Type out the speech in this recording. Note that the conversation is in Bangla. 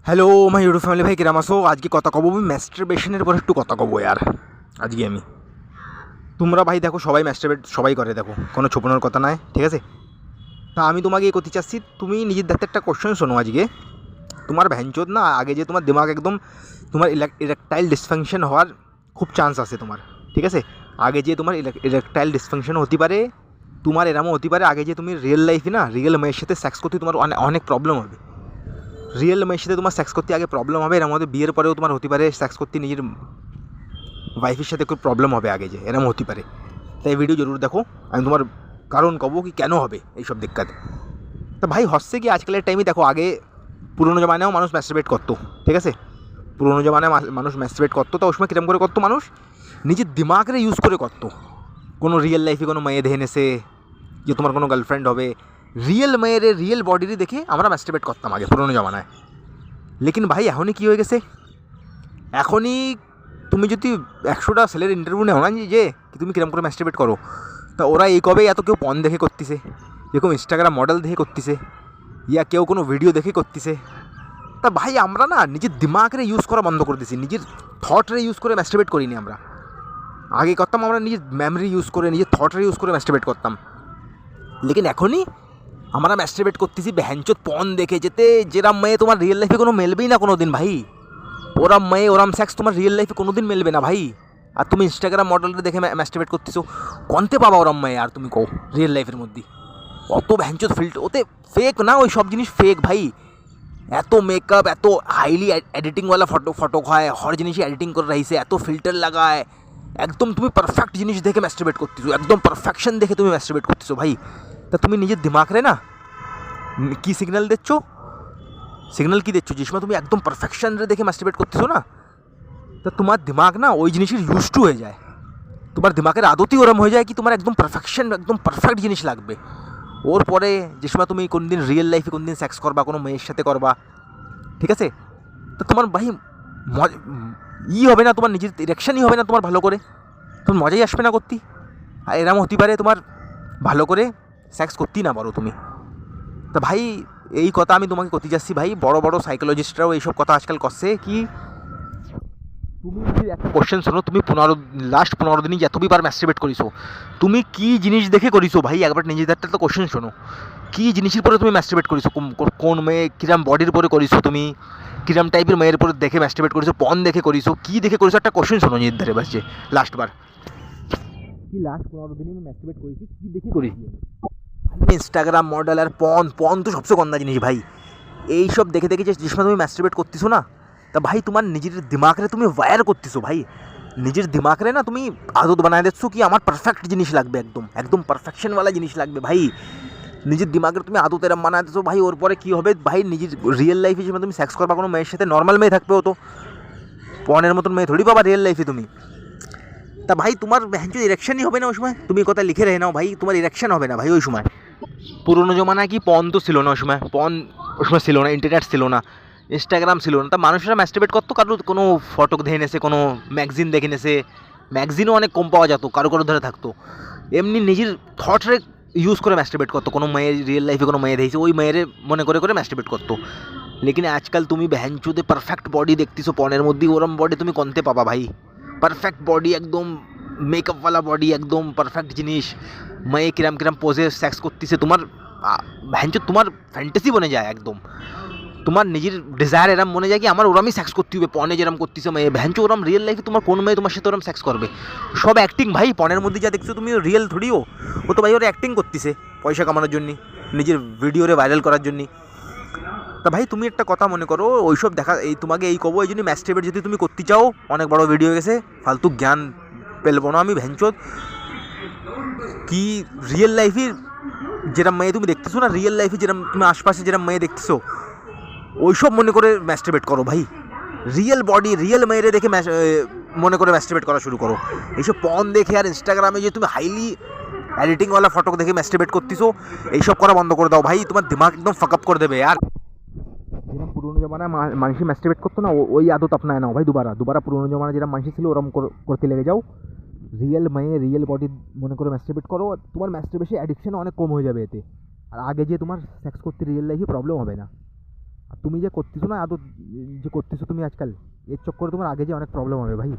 হ্যালো মাই ইউটিউব ফ্যামিলি, ভাই কিরাম আসো? আজকে কথা কব আমি ম্যাস্টারবেশনের পর একটু কথা কব ইয়ার। আজকে আমি তোমরা ভাই দেখো, সবাই ম্যাস্টারবেট সবাই করে, দেখো কোনো ছোপানোর কথা নয়, ঠিক আছে? তা আমি তোমাকে করতে চাচ্ছি, তুমি নিজের দেখতে একটা কোশ্চেন শোনো আজকে। তোমার ভ্যানচোদ না, আগে যে তোমার দিমাগ একদম, তোমার ইলেকট্রাইল ডিসফাংশন হওয়ার খুব চান্স আছে তোমার, ঠিক আছে? আগে যে তোমার ইলেকট্রাইল ডিসফাংশন হতে পারে, তোমার এরমও হতে পারে আগে যে তুমি রিয়েল লাইফে না, রিয়েল মেয়ের সাথে সেক্স করতে তোমার অনেক প্রবলেম হবে। রিয়েল মেয়ের সাথে তোমার সেক্স করতে আগে প্রবলেম হবে, এর মধ্যে বিয়ের পরেও তোমার হতে পারে সেক্স করতে নিজের ওয়াইফের সাথে খুব প্রবলেম হবে আগে, যে এরম হতে পারে। তাই ভিডিও জরুর দেখো, আমি তোমার কারণ কব কি কেন হবে এইসব দিক্কত। তো ভাই হচ্ছে কি, আজকালের টাইমে দেখো, আগে পুরোনো জমানায়ও মানুষ ম্যাস্টারবেট করতো, ঠিক আছে? পুরোনো জমানায় মানুষ ম্যাস্টারবেট করতো, তো ওই সময় কীরকম করে করতো মানুষ? নিজের দিমাগরে ইউজ করে করতো। কোনো রিয়েল লাইফে কোনো মেয়ে দেখে নেছে যে তোমার কোনো গার্লফ্রেন্ড হবে, রিয়েল মেয়ের রিয়েল বডিরই দেখে আমরা ম্যাস্টারবেট করতাম আগে পুরোনো জমানায়। লেকিন ভাই এখনই কী হয়ে গেছে, এখনই তুমি যদি 100টা ছেলের ইন্টারভিউ নেও না যে কি তুমি কিরম করে ম্যাস্টারবেট করো, তা ওরা এই কবে এত কেউ পন দেখে করতেছে, এরকম ইনস্টাগ্রাম মডেল দেখে করতেছে, ইয়া কেউ কোনো ভিডিও দেখে করতেছে। তা ভাই আমরা না নিজের দিমাগরে ইউজ করা বন্ধ করে দিয়েছি, নিজের থটরে ইউজ করে ম্যাস্টারবেট করিনি আমরা। আগে করতাম আমরা নিজের মেমরি ইউজ করে, নিজের থটরে ইউজ করে ম্যাস্টারবেট করতাম। লেকিন এখনই আমরা ম্যাস্টারবেট করতেছি ভ্যানচোদ পন দেখে, যেতে যেরাম মেয়ে তোমার রিয়েল লাইফে কোনো মেলবেই না কোনো দিন ভাই। ওরাম মেয়ে ওরাম সেক্স তোমার রিয়েল লাইফে কোনো দিন মেলবে না ভাই। আর তুমি ইনস্টাগ্রাম মডেলটা দেখে ম্যাস্টারবেট করতেছো, কনতে পাবা ওরাম মেয়ে? আর তুমি কও রিয়েল লাইফের মধ্যে অত ভ্যানচোদ ফিল্টার, ওতে ফেক না, ওই সব জিনিস ফেক ভাই। এত মেকআপ, এত হাইলি এডিটিংওয়ালা ফটো হয়, হর জিনিসই এডিটিং করে রাখছে, এত ফিল্টার লাগায়। একদম তুমি পারফেক্ট জিনিস দেখে ম্যাস্টারবেট করতেছো, একদম পারফেকশন দেখে তুমি ম্যাস্টারবেট করতেছো ভাই। তা তুমি নিজের দিমাগরে না কী সিগন্যাল দিচ্ছ? সিগন্যাল কী দিচ্ছ? যে সময় তুমি একদম পারফেকশন দেখে ম্যাস্টারবেট করতেছো না, তা তোমার দিমাগ না ওই জিনিসের ইউজ টু হয়ে যায়। তোমার দিমাগের আদতই ওরম হয়ে যায় কি তোমার একদম পারফেকশন, একদম পারফেক্ট জিনিস লাগবে। ওর পরে যে সময় তুমি কোন দিন রিয়েল লাইফে কোন দিন সেক্স করবা, কোনো মেয়ের সাথে করবা, ঠিক আছে? তো তোমার ভাই হবে না, তোমার নিজের ইরেকশনই হবে না তোমার ভালো করে, তোমার মজাই আসবে না করতে। আর এরম হতে পারে তোমার ভালো করে সেক্স করতেই না পারো তুমি। তা ভাই এই কথা আমি তোমাকে করতে যাচ্ছি ভাই, বড় বড় সাইকোলজিস্টরাও এইসব কথা আজকাল করছে কি, তুমি যদি একটা কোশ্চেন শোনো, তুমি লাস্ট 15 দিনই যতবি বার ম্যাস্টারবেট করিছো, তুমি কী জিনিস দেখে করিছো ভাই? একবার নিজেদের তো কোশ্চেন শোনো, কী জিনিসের পরে তুমি ম্যাস্টারবেট করিছো, কোন মেয়ে কিরাম বডির পরে করিছো, তুমি কিরাম টাইপের মেয়ের পরে দেখে ম্যাস্টারবেট করিছো, পন দেখে করিছো, কী দেখে করিছো, একটা কোশ্চেন শোনো নিজের ধারে বাসছে লাস্ট বার, কি লাস্ট 15 দিনে আমি ম্যাস্টারবেট করেছি, কী দেখে করেছি? ইনস্টাগ্রাম মডেল আর পন পন তো সবচেয়ে গন্দা জিনিস ভাই। এইসব দেখে দেখে যে সময় তুমি ম্যাস্টারবেট করতেছো না, তা ভাই তোমার নিজের দিমাগরে তুমি ওয়্যার করতেছো ভাই। নিজের দিমাগরে না তুমি আদত বানায় দিচ্ছ কি আমার পারফেক্ট জিনিস লাগবে, একদম একদম পারফেকশনওয়ালা জিনিস লাগবে ভাই। নিজের দিমাগের তুমি আদত এরম বানায় দিচ্ছ ভাই। ওর পরে কী হবে ভাই, নিজের রিয়েল লাইফে যেমন তুমি সেক্স করবা কোনো মেয়ের সাথে, নর্মাল মেয়ে থাকবেও তো, পনের মতন মেয়ে থোড়ি পাবা রিয়েল লাইফে তুমি। তা ভাই তোমার ভ্যানচুর ইরেকশনই হবে না ওই সময়, তুমি কথা লিখে রেখে নাও ভাই, তোমার ইরেকশন হবে না ভাই ওই সময়। পুরোনো জমানায় কি পন তো ছিল না ওই সময়, পন ওই সময় ছিল না, ইন্টারনেট ছিল না, ইনস্টাগ্রাম ছিল না, তা মানুষরা ম্যাস্টারবেট করতো কারো কোনো ফটো দেখে নেছে, কোনো ম্যাগজিন দেখে নেছে, ম্যাগজিনও অনেক কম পাওয়া যেত, কারো কারো ধরে থাকতো। এমনি নিজের থটরে ইউজ করে ম্যাস্টারবেট করতো, কোনো মেয়ের রিয়েল লাইফে কোনো মেয়ে দেখেছে ওই মেয়েরে মনে করে করে ম্যাস্টারবেট করতো। লেকিন আজকাল তুমি ভ্যানচুদে পারফেক্ট বডি দেখতেছো পনের মধ্যে, ওরম বডি তুমি কনতে পাবা ভাই? পারফেক্ট বডি, একদম মেকআপওয়ালা বডি, একদম পারফেক্ট জিনিস, মেয়ে কিরাম কিরাম পোজে সেক্স করতেছে, তোমার ভ্যানচো তোমার ফ্যান্টাসি বনে যায় একদম। তোমার নিজের ডিজায়ার এরম মনে যায় কি আমার ওরমই সেক্স করতে হবে, পনে যেরম করতেছে মেয়ে, ভ্যানচো ওরম রিয়েল লাইফে তোমার কোন মেয়ে তোমার সাথে ওরম সেক্স করবে? সব অ্যাক্টিং ভাই, পনের মধ্যে যা দেখছো তুমি রিয়েল থোড়িও, ও তো ভাই ওরা অ্যাক্টিং করতেছে পয়সা কামানোর জন্য, নিজের ভিডিওরে ভাইরাল করার জন্য। তা ভাই তুমি একটা কথা মনে করো, ওইসব দেখা এই তোমাকে এই কবো, এই জন্য ম্যাস্টারবেট যদি তুমি করতে চাও, অনেক বড় ভিডিও হয়ে গেছে, ফালতু জ্ঞান পেলবো না আমি ভ্যানচোদ। কি রিয়েল লাইফে যেরম মেয়ে তুমি দেখতেছো না, রিয়েল লাইফে যেরম তুমি আশপাশে যেরম মেয়ে দেখতেছো, ওইসব মনে করে ম্যাস্টারবেট করো ভাই। রিয়েল বডি রিয়েল মেয়েরে দেখে মনে করে ম্যাস্টারবেট করা শুরু করো। এইসব পন দেখে আর ইনস্টাগ্রামে যে তুমি হাইলি এডিটিংওয়ালা ফটো দেখে ম্যাস্টারবেট করতেছো, এইসব করা বন্ধ করে দাও ভাই, তোমার দিমাগ একদম ফাক আপ করে দেবে। আর যেরকম পুরোনো জমানায় মানুষই ম্যাস্টারবেট করতো না, ওই আদত আপনায় নাও ভাই, দুবারা পুরোনো জমানায় যেরকম মানুষ ছিল ওরম করতে লেগে যাও। রিয়েল মেয়ে রিয়েল বডি মনে করে ম্যাস্টারবেট করো, তোমার ম্যাস্টারবেশন অ্যাডিকশন অনেক কম হয়ে যাবে এতে। আর আগে যে তোমার সেক্স করতে রিয়েল লাইফে প্রবলেম হবে না। আর তুমি যে করতেছো না আদৌ, যে করতেছো তুমি আজকাল, এর চক্করে তোমার আগে যে অনেক প্রবলেম হবে ভাই।